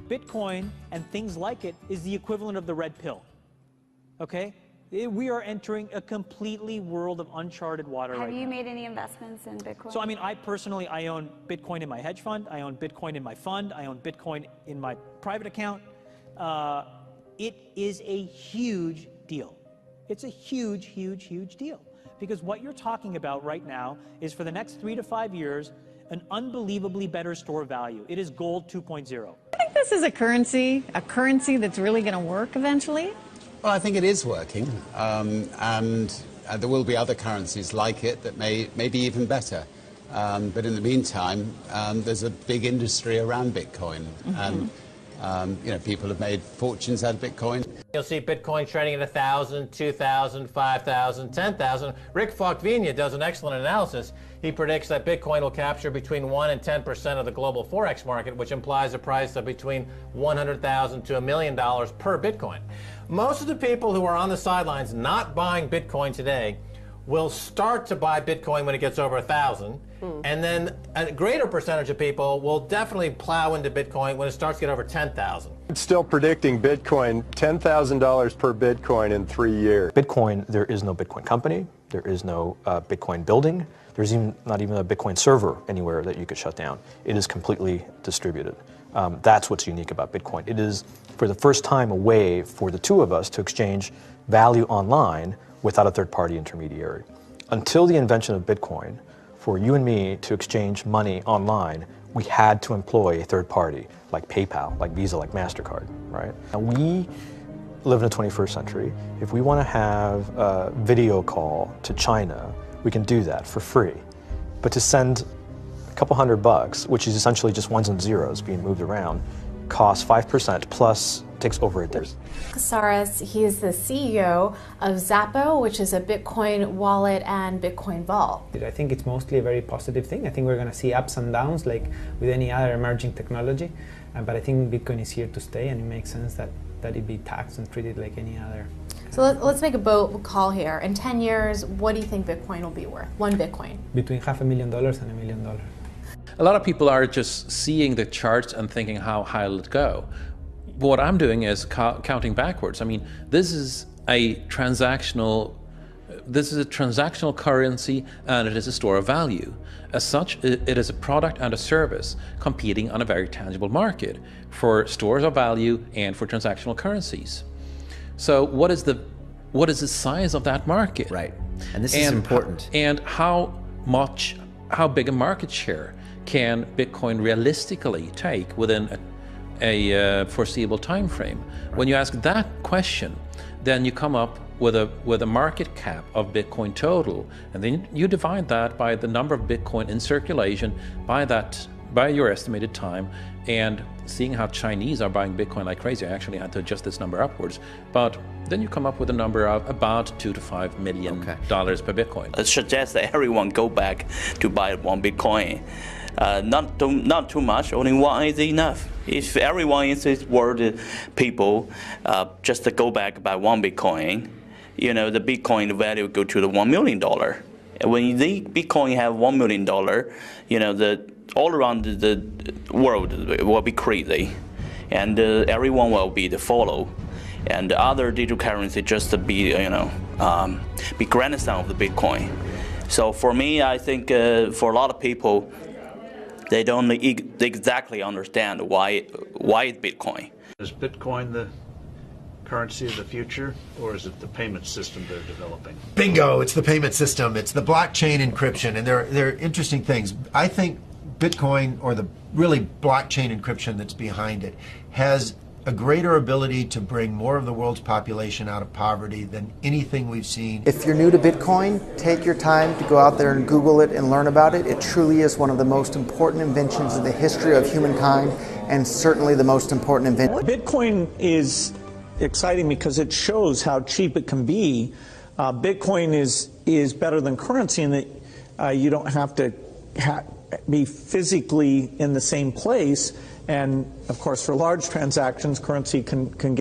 Bitcoin and things like it is the equivalent of the red pill, okay? We are entering a completely world of uncharted water right now. Have you made any investments in Bitcoin? So, I mean, I personally, I own Bitcoin in my hedge fund. I own Bitcoin in my fund. I own Bitcoin in my private account. It is a huge deal. It's a huge, huge, huge deal. Because what you're talking about right now is for the next 3 to 5 years, an unbelievably better store of value. It is gold 2.0. I think this is a currency that's really going to work eventually. Well, I think it is working, and there will be other currencies like it that may be even better. But in the meantime, there's a big industry around Bitcoin, and you know, people have made fortunes out of Bitcoin. You'll see Bitcoin trading at 1,000, 2,000, 5,000, 10,000. Rick Falkvinia does an excellent analysis. He predicts that Bitcoin will capture between 1 and 10% of the global Forex market, which implies a price of between $100,000 to $1 million per Bitcoin. Most of the people who are on the sidelines not buying Bitcoin today will start to buy Bitcoin when it gets over 1,000, and then a greater percentage of people will definitely plow into Bitcoin when it starts to get over 10,000. It's still predicting Bitcoin $10,000 per Bitcoin in 3 years. Bitcoin, there is no Bitcoin company, there is no Bitcoin building, there's not even a Bitcoin server anywhere that you could shut down. It is completely distributed. That's what's unique about Bitcoin. It is, for the first time, a way for the two of us to exchange value online without a third-party intermediary. Until the invention of Bitcoin, for you and me to exchange money online, we had to employ a third party, like PayPal, like Visa, like MasterCard, right? And we live in the 21st century. If we want to have a video call to China, we can do that for free. But to send a couple $100, which is essentially just ones and zeros being moved around, costs 5% plus takes over a day. Casares, he is the CEO of Zappo, which is a Bitcoin wallet and Bitcoin vault. I think it's mostly a very positive thing. I think we're going to see ups and downs like with any other emerging technology, but I think Bitcoin is here to stay, and it makes sense that it be taxed and treated like any other. So let's make a bold call here. In 10 years, what do you think Bitcoin will be worth? One Bitcoin? Between $500,000 and $1 million. A lot of people are just seeing the charts and thinking, how high will it go? What I'm doing is counting backwards. I mean, this is a transactional currency, and it is a store of value. As such, it is a product and a service competing on a very tangible market for stores of value and for transactional currencies. So what is the size of that market? Right. And this is important. And how big a market share can Bitcoin realistically take within a foreseeable time frame? Right. When you ask that question, then you come up with a market cap of Bitcoin total, and then you divide that by the number of Bitcoin in circulation by your estimated time, and seeing how Chinese are buying Bitcoin like crazy. I actually had to adjust this number upwards, but then you come up with a number of about $2 to $5 million per Bitcoin. I suggest that everyone go back to buy one Bitcoin. Not too much, only one is enough. If everyone in this world, people, just to go back by one Bitcoin, you know, the Bitcoin value go to the $1 million. And when the Bitcoin have $1 million, you know, all around the world will be crazy, and everyone will be the follow, and the other digital currency just to be, you know, be grandson of the Bitcoin. So for me, I think for a lot of people, they don't exactly understand why Bitcoin. Is Bitcoin the currency of the future, or is it the payment system they're developing? Bingo! It's the payment system. It's the blockchain encryption, and they're interesting things. I think Bitcoin, or the really blockchain encryption that's behind it, has a greater ability to bring more of the world's population out of poverty than anything we've seen. If you're new to Bitcoin, take your time to go out there and Google it and learn about it. It truly is one of the most important inventions in the history of humankind, and certainly the most important invention. Bitcoin is exciting because it shows how cheap it can be. Bitcoin is better than currency in that you don't have to be physically in the same place, and of course for large transactions, currency can get